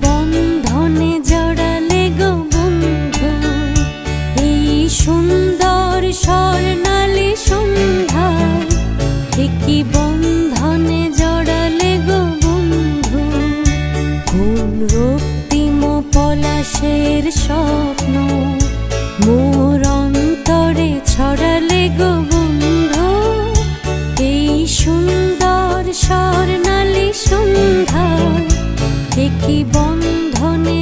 বন্ধনে জড়ালে গো বন্ধু এই সুন্দর স্বর্ণালী সন্ধ্যায়, কি বন্ধনে জড়ালে গো বন্ধু। কোন রক্তিম পলাশের স্বপ্ন মোর অন্তরে ছড়ালে গো বন্ধু এই সুন্দর স্বর্ণালী সন্ধ্যায়, কি বন্ধনে